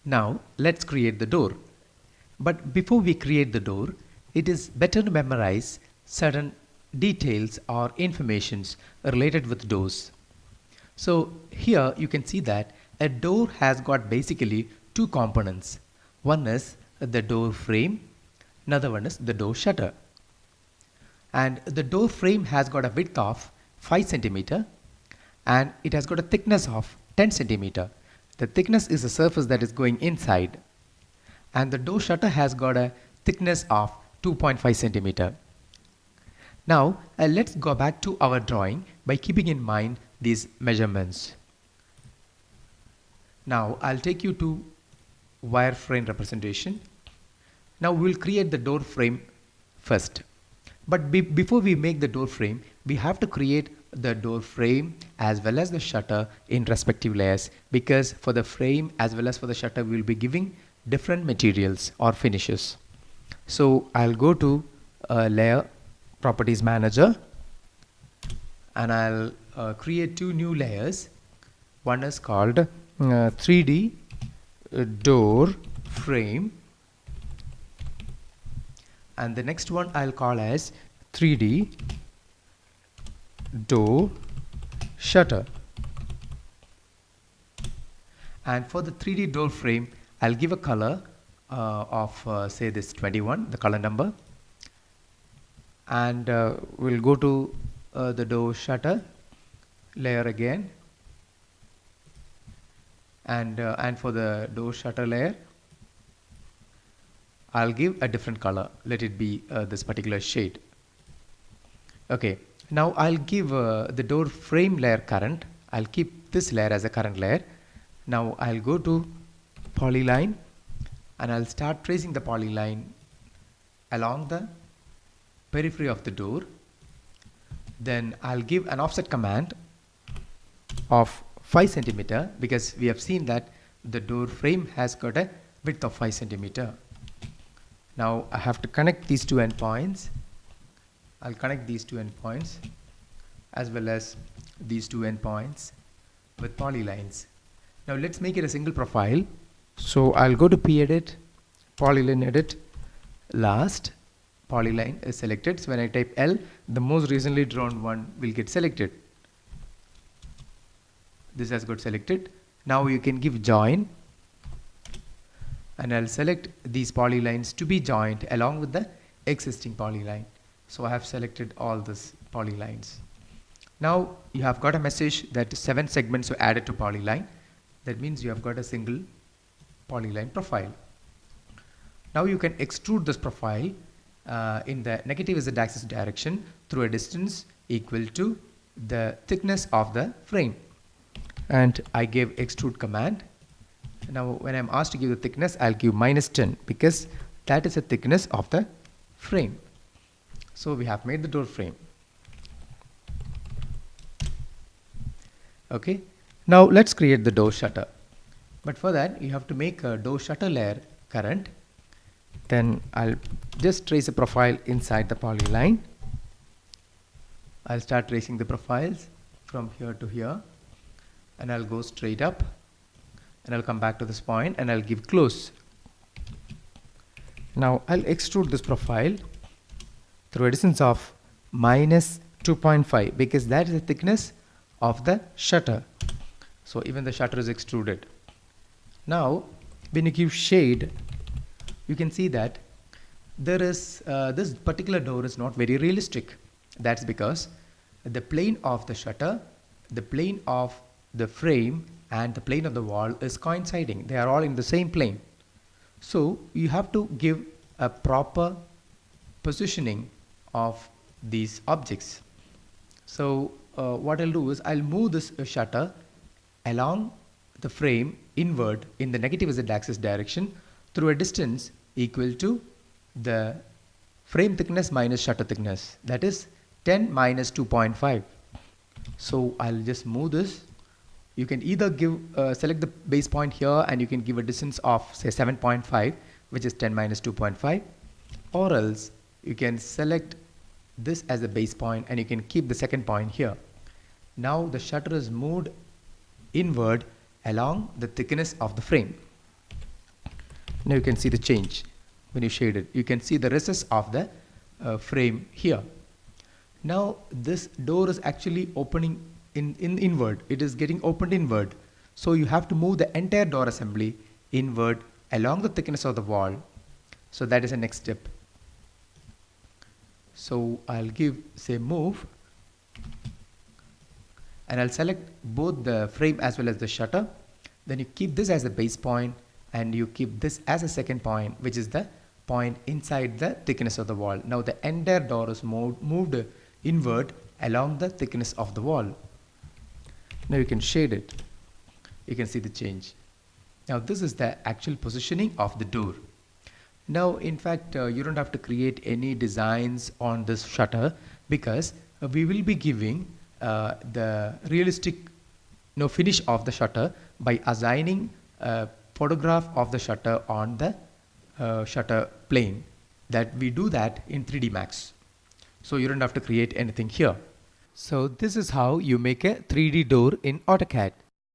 Now let's create the door. But before we create the door, it is better to memorize certain details or informations related with doors. So here you can see that a door has got basically two components. One is the door frame, another one is the door shutter. And the door frame has got a width of 5 centimeter and it has got a thickness of 10 centimeter. The thickness is the surface that is going inside, and the door shutter has got a thickness of 2.5 centimeter. Now let's go back to our drawing by keeping in mind these measurements. Now I'll take you to wireframe representation. Now we'll create the door frame first. But before we make the door frame, we have to create the door frame as well as the shutter in respective layers, because for the frame as well as for the shutter we will be giving different materials or finishes. So I'll go to layer properties manager and I'll create two new layers. One is called 3D door frame, and the next one I'll call as 3D door shutter. And for the 3D door frame, I'll give a color of say this 21, the color number, and we'll go to the door shutter layer again, and for the door shutter layer I'll give a different color. Let it be this particular shade. Okay, now I'll give the door frame layer current. I'll keep this layer as a current layer. Now I'll go to polyline and I'll start tracing the polyline along the periphery of the door. Then I'll give an offset command of 5 centimeter, because we have seen that the door frame has got a width of 5 centimeter. Now I have to connect these two endpoints. I'll connect these two endpoints as well as these two endpoints with polylines. Now let's make it a single profile. So I'll go to P-edit, polyline edit, last, polyline is selected. So when I type L, the most recently drawn one will get selected. This has got selected. Now you can give join, and I'll select these polylines to be joined along with the existing polyline. So I have selected all these polylines. Now you have got a message that 7 segments were added to polyline. That means you have got a single polyline profile. Now you can extrude this profile in the negative z axis direction through a distance equal to the thickness of the frame. And I gave extrude command. Now when I'm asked to give the thickness, I'll give -10, because that is the thickness of the frame. So we have made the door frame. Okay, now let's create the door shutter. But for that you have to make a door shutter layer current. Then I'll just trace a profile inside the polyline. I'll start tracing the profiles from here to here, and I'll go straight up, and I'll come back to this point and I'll give close. Now I'll extrude this profile through a distance of -2.5, because that is the thickness of the shutter. So even the shutter is extruded. Now when you give shade, you can see that there is this particular door is not very realistic. That's because the plane of the shutter, the plane of the frame, and the plane of the wall is coinciding. They are all in the same plane. So you have to give a proper positioning of these objects. So what I'll do is I'll move this shutter along the frame inward in the negative z axis direction through a distance equal to the frame thickness minus shutter thickness, that is 10 minus 2.5. So I'll just move this. You can either give select the base point here and you can give a distance of say 7.5, which is 10 minus 2.5, or else you can select this as the base point and you can keep the second point here. Now the shutter is moved inward along the thickness of the frame. Now you can see the change when you shade it. You can see the recess of the frame here. Now this door is actually opening in inward. It is getting opened inward. So you have to move the entire door assembly inward along the thickness of the wall. So that is the next step. So I'll give say move, and I'll select both the frame as well as the shutter. Then you keep this as the base point and you keep this as a second point, which is the point inside the thickness of the wall. Now the entire door is moved inward along the thickness of the wall. Now you can shade it. You can see the change. Now this is the actual positioning of the door. Now in fact you don't have to create any designs on this shutter, because we will be giving the realistic finish of the shutter by assigning a photograph of the shutter on the shutter plane. That we do that in 3D Max. So you don't have to create anything here. So this is how you make a 3D door in AutoCAD.